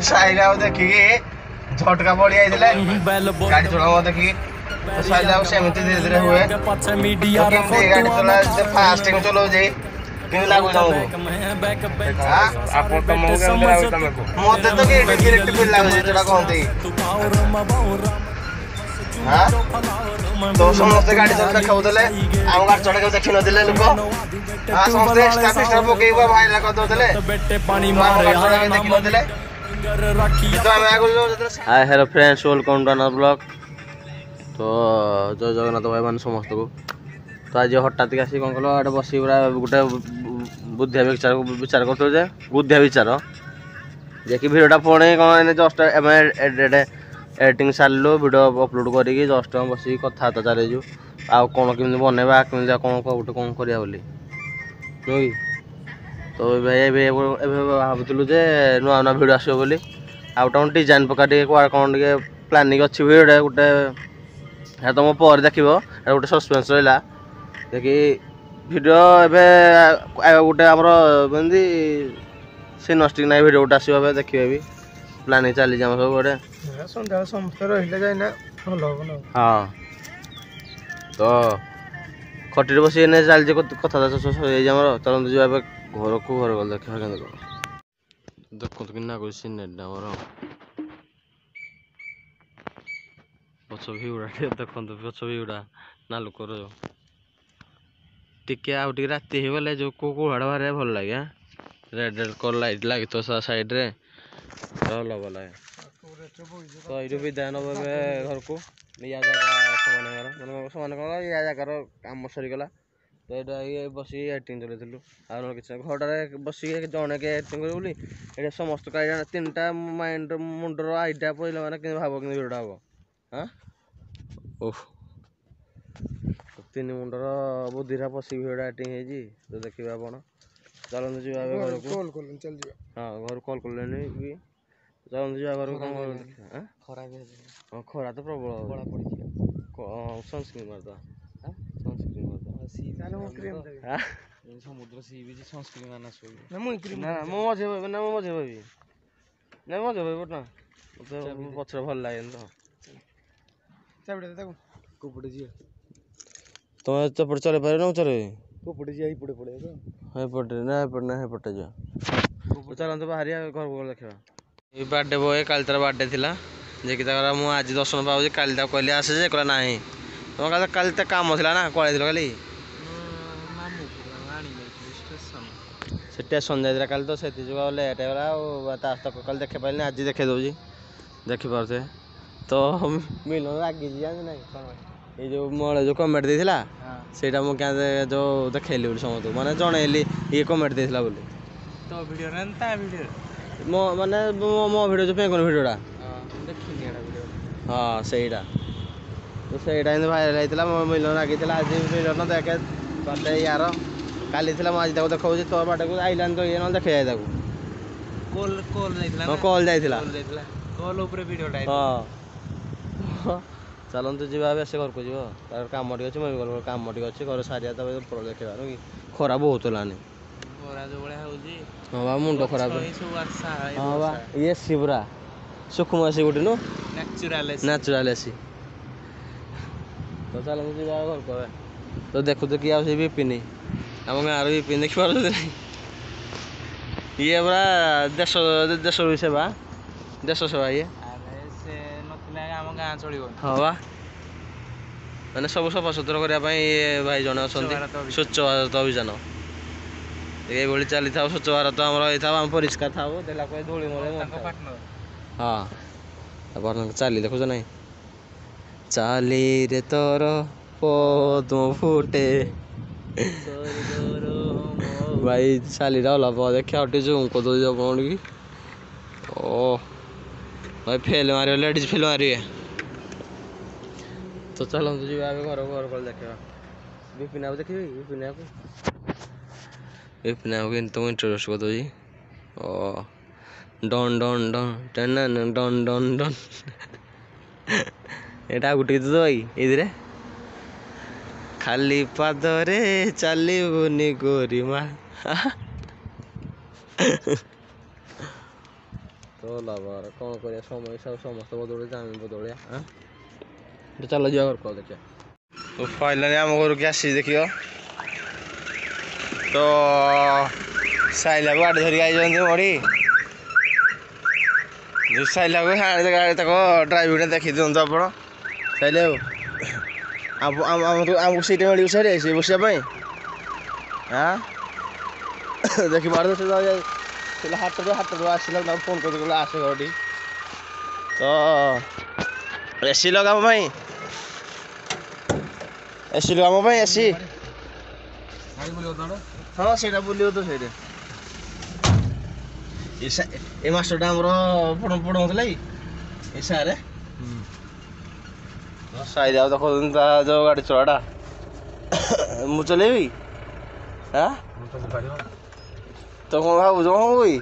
साहिल देखिए झटका पड़ जाइए गाड़ी चलाओ देखिए तो साहिल सेमती धीरे धीरे हुए गाड़ी चला फास्टिंग चलो जे क्यों लागू जाऊँ मत तो डायरेक्ट फील लागू जोटा कहते हाँ तो समस्ते गाड़ी चला देखा आम गाड़ी चढ़ा देखी नथिले लोक हाँ समस्ते एक्सट्रा फिस्ट्रा पकईबा भाई देखी hi hello friends welcome to another blog तो जय जगन्नाथ भाई मान समस्त को तो आज हठात आसी कौन कल बस पूरा गोटे बुद्धिया विचार कर बुद्धिया विचार जे कि भिडियोटा पुणी कौन जस्ट एडिटिंग सारू भिडियो अपलोड करके जस्ट बस कथबार्ता चलू आउ कौन केमी बनवा केमी कौन गोटे कौन करा बोली नुह तो भावुलु जे नुआ नुआ भिडियो आसो बोली आउट डिजाइन पका कौन कौन प्लानिंग अच्छी भिडियो गोटे तुम पर देख गोटे सस्पेन्स रहा देखि भिडियो गोटे आमर सिनेस्टिक ना भिडियो गोटे आसो देखिए भी प्लानिंग चली सब गोटे सन्ध्या समस्त रही हाँ तो खटी बस चलती कथा चलते जी घर को घर गल देखा देखो कि आमर पछ भिउड़ा देखो पछ भिउड़ा नालुकर टिके आउ टे राति हो गले जो कुहाड़ बाहर भल लगे रेड रेड कलर लाइट लगे तो साइड रे भल लगे तो ये विदाय नब घर को या जगह समान या जगार कम सरीगला तो ये बस एडिटिंग चलू आ कि घर बस जन के एडिटिंग कर समस्त तीन टा माइंड मुंडर आइडिया पड़े मैंने भाव कि भिडियोटा हम हाँ ओह तीन मुंडर बुद्धिरा पशिक भिडियोटा एडिटिंग तो देखिए आप चलते जी घर को हाँ घर कल कले भी चलते जी घर को हाँ खरा तो प्रबल सनस्क्रीन मारदा सनस्क्रीन मारदा समुद्र सी बीच सनस्क्रीन मारना सोई ना मो मजे ना मो मजे भाई ना मजे भाई बट ना मतलब पछर भल लागे तो चाबड़े देखो कुपड़े जी तुम चपड़ चले पारे ना चले कुपड़े जी पड़े पड़े तो हाय पड़े ना पड़े ना है पड़े जा तो चलते बाहर घर को देखा ये बर्थडे बॉय काल तार बर्थडे थिला जे कि मु आज दर्शन पाऊँ काली कहली आसे जे कहला ना तुम कहते काली तो कम था ना कल काली स्टेशन जाइए काली तो से लेट होगा कल देखे पारे आज देखे दूसरी देखिपे तो मिलन रागी ना ये जो मोड़े जो कमेंट देता से मुझे जो देखली समस्त मानने जनइली ये कमेंट देता बोली तो वीडियो मो माने मो वीडियो जो पेंगन वीडियोटा हाँ सहीटा तो सहीटा भाइराल होता मिलन रागी आज मिलन देखे बर्थडे यार काली आज देखा तो बर्थडे को आईलान तो ये ना देखे जाए कल जाइला हाँ चलते जी बेस घर को जीव तार कम टे अच्छे मैं कम टे अच्छे घर सारिया तो देखा कि खरा बहुत होलानी हाँ बा मुंड खराब हाँ बा ये सी पूरा सुखम एसी गोटे नु नेचुराल एसी तो चलते जी घर को तो देखु तो किए आसे विपिन आम गाँव विपिन देखी पार्टी ना ये पूरा देश देश सेवा देश सेवा ये हाँ बा मैंने सब सफा सुतरा करने ये भाई जन अच्छा स्वच्छ भारत अभियान ये चली था स्वच्छ भारत आम परिष्कार था धूली हाँ चली देखुच ना चाली रे तोर पद्म फुटे भाई चाली देखा जूम कर दो कौन कि ओ भाई फेल मार लेडीज फेल मारे तो चलते जी घर को देखा विपिन आप देखिए विपिन को तुम इंट्रोड्यूस कर दो जी ओ डन डन डन टन डन डन डन एटा गुटे तो भाई इधरे खाली पादरे चलबुनि गोरी माँ तो लाभार कौन कर समय सब समस्त बदले आम बदलिया हाँ चल जा घर को देखिए तो फाइनली आम घर के आसी देख तो साइला को गाड़ी धरिक आई मड़ी साइला को गाड़ी तक ड्राइविंग देखी दिखाँ आप साइले आमको सीट मिली सारे से बसापी हाँ देखिपार हाट आसला फोन कर आस घर तो एसी लगा भाई एसी लगा भाई एसी हाँ से बुल तो से मास्टर आमर पढ़ाऊला कि सारे साइड देखो जो गाड़ी चलाटा मु चलेबी हाँ तो कौन भाव कौन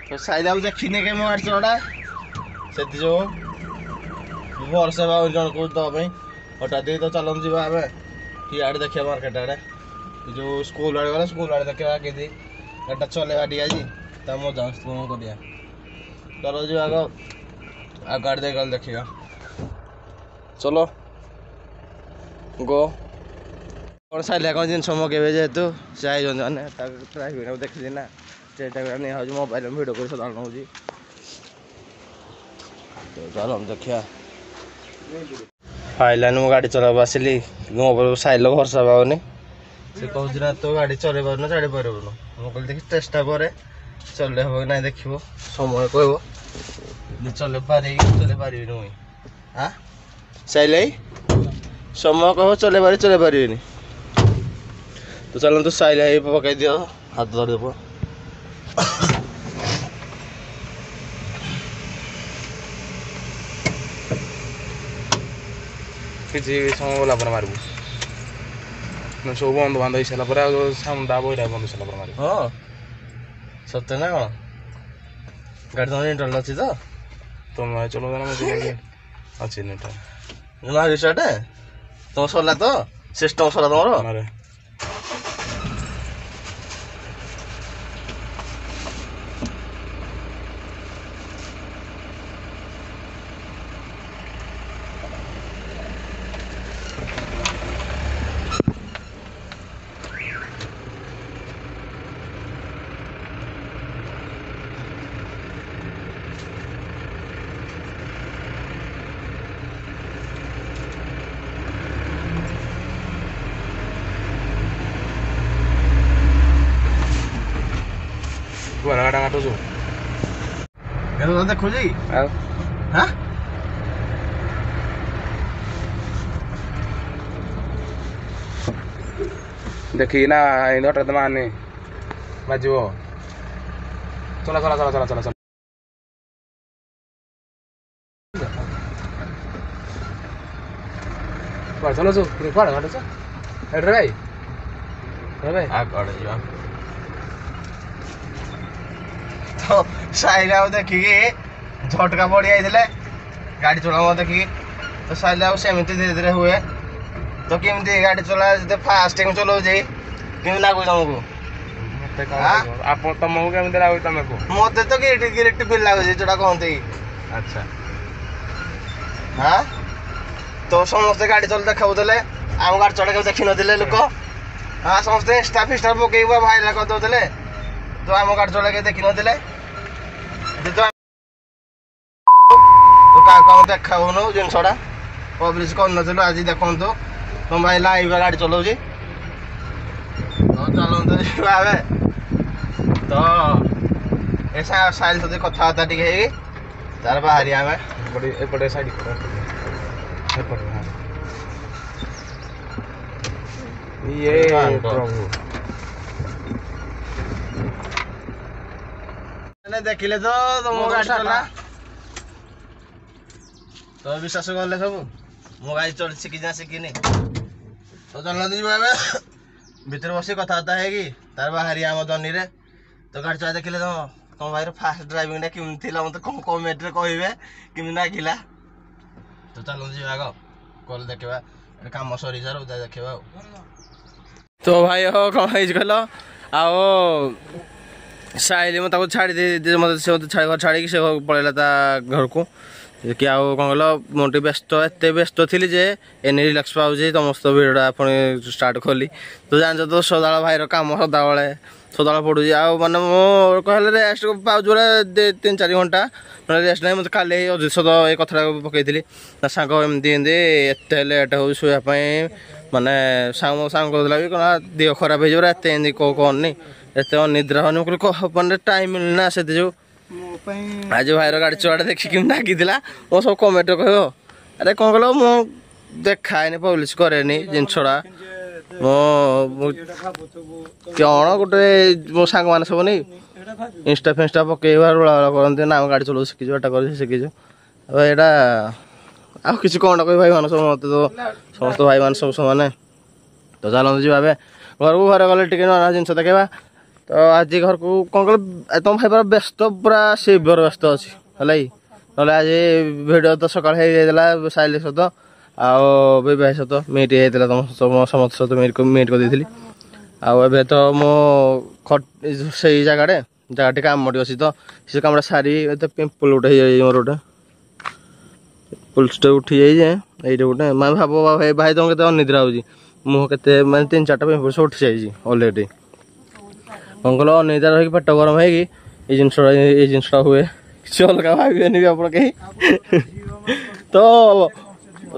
तो साइड देखने के गाड़ी चलाटा से जो भरसा जन को दवाई हटात तो चलन जी आम कि आड़े देखा मार्केट आड़े जो स्कूल आड़े गला स्कूल आड़े देखा कि गाड़ी चलेगा टी आज मजा कौन कर चलो जी आग गाड़ी देख देखिए चलो गो कौन साइल कौन जिन मगेबे जेहेतु चाहिए मैंने ट्राफिक देखी ना नहीं मोबाइल में भिड कर सदा नौ तो चलो हम देखिया फाइलान मु गाड़ी चला आसिली मो साइल भरसा पाऊनी से कहना तो गाड़ी चल पार चढ़ी पारन मुझे देखी चेष्टा करे चल हम ना देख समय कह चल पारे मुई हाँ साइल समय कह चल पारे तो चलो तो साइल पकई दियो हाथ धर देव किसी समय गला मारबू सब बंद बांध हो सारा सामदा बहरा बंद हो सारा मार हाँ सत्य ना कौन गाड़ी तुम इंटरल अच्छी तो तुम चलो मुझे अच्छी नहीं स्टार्ट तुम सरला तो सिस्टम सरला तुम गाड़ा काटो जो देखो जी हाँ देखी ना हटात माने बाजो चला चला चला चला चला चला चलो जो कुआड़े काटुच एड्रे भाई भाई तो साइल देखिए झटका पड़ जाते गाड़ी चला देखिए तो साइल सेमती धीरे धीरे हुए तो केमती गाड़ी चला फास्ट टाइम चलाऊ केमी लगुच तुमको तुमको केमी लगुच तुमको मत तो गिरिटी फील लगुच जोटा कहते अच्छा हाँ तो समस्ते गाड़ी चल देखा आम गाड़ी चल देखी नी लोक हाँ समस्ते इंस्टा फिस्टा पकई भाइराल करदे तो आम गाड़ी चल देखी नी तो क्या देखा जिनसा पब्लिश कर आज देखु तुम भाई लाइव गाड़ी चलाऊ तो चलते तो ए साइल सहित कथबार्ता टे तार बाहरी आम एपटे साइड ये प्रभु देखिले तो तुम गाड़ी चला तो विश्वास कले सब मो गाड़ी चल शिखी शिखिनी तो चल भर बस कथबार्ता है तार बाहरी आम जर्नी रे तो गाड़ी चला देखिले तुम भाई फास्ट ड्राइविंग केमी मत कमेंट कहे केमी लगिला तो चलो आग कल देखा कम सरी सार देखा तो भाई हो कौन कल ସାଇଲି ମୁଁ ତାକୁ ଛାଡ଼ି ଦେଇ ମୋତେ ସେ ମୋତେ ଛାଡ଼ିକି ସେ ପଳେଇଲା ତା ଘରକୁ କି ଆଉ କ'ଣ କହିଲ ମୁଁ ଟିକେ ବ୍ୟସ୍ତ ଏତେ ବ୍ୟସ୍ତ ଥିଲି ଯେ ଏନେ ରିଲାକ୍ସ ପାଉଛି ସମସ୍ତ ଭିଡ଼ିଓଟା ପୁଣି ଷ୍ଟାର୍ଟ କଲି ତ ଜାଣିଛ ତ ସଦାବେଳେ ଭାଇର କାମ ସଦାବେଳେ ପଡ଼ୁଛି ଆଉ ମାନେ ମୁଁ କହିଲେ ରେଷ୍ଟ ପାଉଛି ବୋଲେ 3-4 ଘଣ୍ଟା ନହେଲେ ରେଷ୍ଟ ନାହିଁ ମୋତେ କାଲି ଅଜିତ ଏ କଥାଟା ପକେଇଥିଲି ନା ସାଙ୍ଗ ଏମିତି ଏତେ ଲେଟ୍ ହେଉଛି ଶୋଇବା ପାଇଁ ମାନେ ସାଙ୍ଗ କହୁଥିଲା ବି କ'ଣ ଦେହ ଖରାପ ହେଇଯିବ ଏତେ ଏମିତି କହନି ଏତେ ଅନିଦ୍ରା ହେଉନି ମୁଁ କହିଲି ମାନେ ଟାଇମ୍ ମିଳୁନି ନା ସେଥି ଯୋଗୁଁ ଆଜି ଭାଇର ଗାଡ଼ି ଚୁଆଟା ଦେଖିକି ଲାଗିଥିଲା ମୋ ସବୁ କମେଣ୍ଟ କହିବ ଆରେ କ'ଣ କହିଲ ମୁଁ ଦେଖାଏନି ପବ୍ଲିଶ କରେନି ଜିନିଷଟା ମୁଁ କ'ଣ ଗୋଟେ ମୋ ସାଙ୍ଗମାନେ ସବୁ ନେଇ ଇନଷ୍ଟା ଫିନଷ୍ଟା ପକେଇବା ରୋଳା କରନ୍ତି ନା ଗାଡ଼ି ଚଲାଉ ଶିଖିଛୁ ଏଟା କରିଛୁ ଶିଖିଛୁ ଆଉ ଏଇଟା ଆଉ କିଛି କ'ଣଟା କହିବି ଭାଇମାନେ ସବୁ ମୋତେ ତ ସମସ୍ତ ଭାଇମାନେ ସବୁ ସମାନେ ତ ଚାଲନ୍ତୁ ଯିବା ଏବେ ଘରକୁ ଘରେ ଗଲେ ଟିକେ ନୂଆ ଜିନିଷ ଦେଖେଇବା ତ ଆଜି ଘରକୁ କ'ଣ କହିଲ ତମ ଭାଇ ପୁରା ବ୍ୟସ୍ତ ପୁରା ସିଭିୟର ବ୍ୟସ୍ତ ଅଛି ହେଲା କି ନହେଲେ ଆଜି ଭିଡ଼ିଓ ତ ସକାଳେ ହେଇଯାଇଥିଲା ସାଇଲି ସହିତ ଆଉ ବିବାହ ସହିତ ମିଟ୍ ହେଇଥିଲା ସମସ୍ତ ସହିତ ମିଟ୍ କରିଦେଇଥିଲି ଆଉ ଏବେ ତ ମୁଁ ସେଇ ଜାଗାଟି କାମ ଟିକେ ଅଛି ତ ସେ କାମଟା ସାରି ଏତେ ପିମ୍ପଲ୍ ଗୋଟେ ହେଇଯାଇଛି ମୋର ଗୋଟେ ପିମ୍ପଲ୍ସଟେ ଉଠିଯାଇଛି ଏଇଟା ଗୋଟେ ମାନେ ଭାବ ଭାଇ ତମ କେତେ ଅନିଦ୍ରା ହେଉଛି ମୁହଁ କେତେ ମାନେ 3-4ଟା ପିମ୍ପଲ୍ସ ଉଠିଯାଇଛି ଅଲରେଡ଼ି କ'ଣ କହିଲ ଅନିଦ୍ରା ରହିକି ପେଟ ଗରମ ହେଇକି ଏଇ ଜିନିଷଟା ହୁଏ କିଛି ଅଲଗା ଭାବିବେନି ବି ଆପଣ କେହି ତ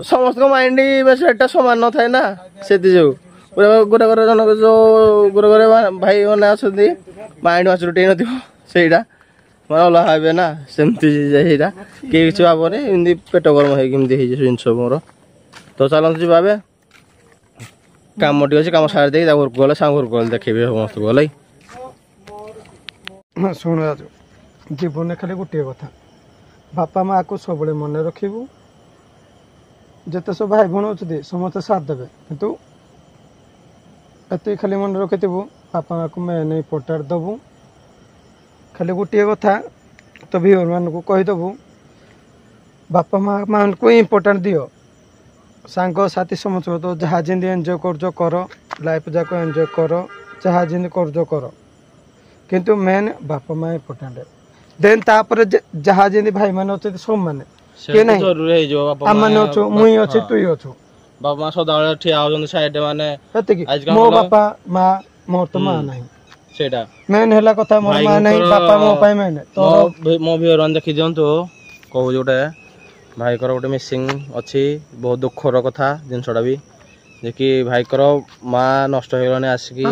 ସମସ୍ତଙ୍କ ମାଇଣ୍ଡ ସେଟା ସମାନ ନଥାଏ ନା ସେଥି ଯୋଗୁଁ ଗୋଟେ ଜଣକ ଯୋଉ ଗୋଟେ ଭାଇମାନେ ଅଛନ୍ତି ମାଇଣ୍ଡ ମାଚୁରିଟି ହେଇନଥିବ ସେଇଟା ମାନେ ଅଲଗା ଭାବିବେ ନା ସେମିତି ସେଇଟା କିଏ କିଛି ଭାବନି ଏମିତି ପେଟ ଗରମ ହେଇକି ଏମିତି ହେଇଛି ଜିନିଷ ମୋର ତ ଚାଲନ୍ତୁ ଯିବା ଏବେ କାମ ଟିକେ ଅଛି କାମ ସାରି ଦେଇକି ତା ଘରକୁ ଗଲେ ସାଙ୍ଗ ଘରକୁ ଗଲେ ଦେଖେଇବି ସମସ୍ତଙ୍କୁ ଗଲେ ଶୁଣ ରାଜୁ ଜୀବନରେ ଖାଲି ଗୋଟିଏ କଥା ବାପା ମାଆକୁ ସବୁବେଳେ ମନେ ରଖିବୁ ଯେତେ ସବୁ ଭାଇ ଭଉଣୀ ଅଛନ୍ତି ସମସ୍ତେ ସାଥ ଦେବେ କିନ୍ତୁ ଏତିକି ଖାଲି ମନେ ରଖିଥିବୁ ବାପା ମାଆକୁ ମେନ୍ ଇମ୍ପୋର୍ଟାଣ୍ଟ ଦେବୁ ଖାଲି ଗୋଟିଏ କଥା ତ ଭିଉଅର୍ମାନଙ୍କୁ କହିଦେବୁ ବାପା ମାଆଙ୍କୁ ଇମ୍ପୋର୍ଟାଣ୍ଟ ଦିଅ ସାଙ୍ଗସାଥି ସମସ୍ତଙ୍କୁ ତ ଯାହା ଯେମିତି ଏନ୍ଜୟ କରୁଛ କର ଲାଇଫ୍ ଯାକ ଏନ୍ଜୟ କର ଯାହା ଯେମିତି କରୁଛ କର କିନ୍ତୁ ମେନ୍ ବାପା ମାଆ ଇମ୍ପୋର୍ଟାଣ୍ଟ ଦେନ୍ ତାପରେ ଯାହା ଯେମିତି ଭାଇମାନେ ଅଛନ୍ତି ସବୁମାନେ କିଏ ନାହିଁ ଆମମାନେ ଅଛୁ ମୁଇଁ ଅଛି ତୁଇ ଅଛୁ ବାପା ମା ସଦାବେଳେ ଠିଆ ହଉଛନ୍ତି ସାଇଡ୍ ମାନେ ଏତିକି ମୋ ବାପା ମା ମୋର ତ ମା ନାହିଁ ସେଇଟା ମେନ୍ ହେଲା କଥା ମୋର ମା ନାହିଁ ବାପା ମୋ ପାଇଁ ମେନ୍ ତ ମୋ ଭିଉଅର୍ମାନେ ଦେଖି ଦିଅନ୍ତୁ କହୁଛି ଗୋଟେ ଭାଇଙ୍କର ଗୋଟେ ମିସିଂ ଅଛି ବହୁତ ଦୁଃଖର କଥା ଜିନିଷଟା ବି ଯେ କି ଭାଇଙ୍କର ମା ନଷ୍ଟ ହେଇଗଲାଣି ଆସିକି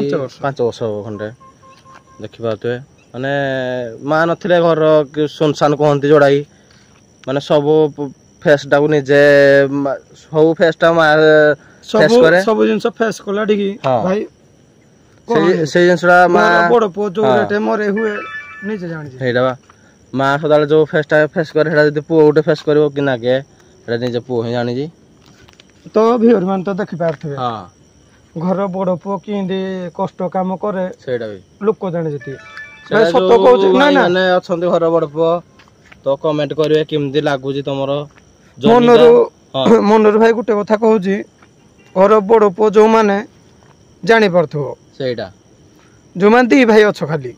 5 ବର୍ଷ ଖଣ୍ଡେ ଦେଖିପାରୁଥିବେ ମାନେ ମା ନଥିଲେ ଘର ସୁନସାନ କୁହନ୍ତି ଯୋଉଟାକି ମାନେ ସବୁ ଫେସ୍ଟାକୁ ନିଜେ ସବୁ ଫେସ୍ଟା ମା ଫେସ୍ କରେ ସବୁ ଜିନିଷ ଫେସ୍ କଲା ଟିକେ ଭାଇ ସେଇ ଜିନିଷଟା ମା ବଡ଼ ପୁଅ ଯୋଉ ରେଟେ ମରେ ହୁଏ ନିଜେ ଜାଣିଛି ସେଇଟା ବା ମା ସଦାବେଳେ ଯୋଉ ଫେସ୍ଟା ଫେସ୍ କରେ ସେଇଟା ଯଦି ପୁଅ ଗୋଟେ ଫେସ୍ କରିବ କି ନାକେ ସେଇଟା ନିଜେ ପୁଅ ହିଁ ଜାଣିଛି ତ ଭିଉଅର୍ମାନେ ତ ଦେଖିପାରୁଥିବେ ଘର ବଡ଼ ପୁଅ କେମିତି କଷ୍ଟ କାମ କରେ ସେଇଟା ବି ଲୋକ ଜାଣି ଯେତିକି ସତ କହୁଛି ମାନେ ଅଛନ୍ତି ଘର ବଡ଼ ପୁଅ ତ କମେଣ୍ଟ କରିବେ କେମିତି ଲାଗୁଛି ତମର ମନରୁ ଭାଇ ଗୋଟେ କଥା କହୁଛି ଘର ବଡ଼ ପୁଅ ଯୋଉମାନେ ଜାଣିପାରୁଥିବ ସେଇଟା ଯୋଉମାନେ 2 ଭାଇ ଅଛ ଖାଲି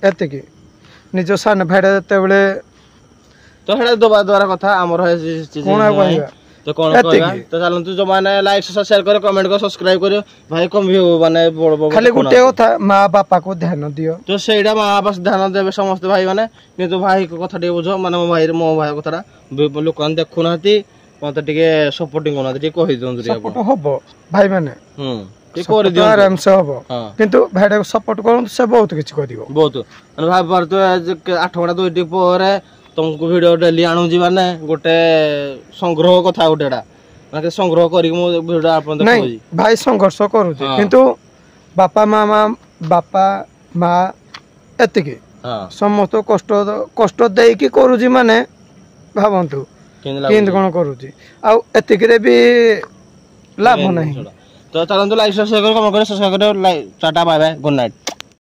ଏତିକି ନିଜ ସାନ ଭାଇଟା ଯେତେବେଳେ ତ ସେଇଟା ଦବା ଦ୍ୱାରା କଥା ଆମର କଣ କହିବା ତ କ'ଣ କହିବା ତ ଚାଲନ୍ତୁ ଯୋଉମାନେ ଲାଇକ୍ ସେୟାର କରିବେ କମେଣ୍ଟ କରିବେ ସବସ୍କ୍ରାଇବ କରିବେ ଭାଇ ମାନେ ଖାଲି ଗୋଟେ କଥା ମା ବାପାକୁ ଧ୍ୟାନ ଦିଅ ତ ସେଇଟା ମା ବାପା ଧ୍ୟାନ ଦେବେ ସମସ୍ତେ ଭାଇ ମାନେ କିନ୍ତୁ ଭାଇ କଥା ଟିକେ ବୁଝ ମାନେ ମୋ ଭାଇ କଥାଟା ଲୋକମାନେ ଦେଖୁନାହାନ୍ତି ମତେ ଟିକେ ସପୋର୍ଟିଂ କରୁନାହାନ୍ତି ଟିକେ କହିଦିଅନ୍ତୁ ସପୋର୍ଟ ହବ ଭାଇ ମାନେ ଆରାମସେ ହବ କିନ୍ତୁ ଭାଇଟାକୁ ସପୋର୍ଟ କରନ୍ତୁ ସେ ବହୁତ କିଛି କରିବ ବହୁତ ମାନେ ଭାବି ପାରୁଥିବେ 8 ଘଣ୍ଟା 2 ପରେ ତମକୁ ଭିଡ଼ିଓ ଡେଲି ଆଣୁଛି ମାନେ ଗୋଟେ ସଂଗ୍ରହ କଥା ଗୋଟେ ଏଟା ମାନେ ସଂଗ୍ରହ କରିକି ମୁଁ ଭିଡ଼ିଓ ଆପଣ ଦେଖୁଛି ଭାଇ ସଂଘର୍ଷ କରୁଛି କିନ୍ତୁ ବାପା ମା ଏତିକି ସମସ୍ତ କଷ୍ଟ ଦେଇକି କରୁଛି ମାନେ ଭାବନ୍ତୁ କେମିତି କ'ଣ କରୁଛି ଆଉ ଏତିକିରେ ବି ଲାଭ ନାହିଁ ତ ଚାଲନ୍ତୁ ଲାଇକ୍ ସବସ୍କ୍ରାଇବ କରି କମେଣ୍ଟ କରି ସବସ୍କ୍ରାଇବ କରି tata bye bye good night.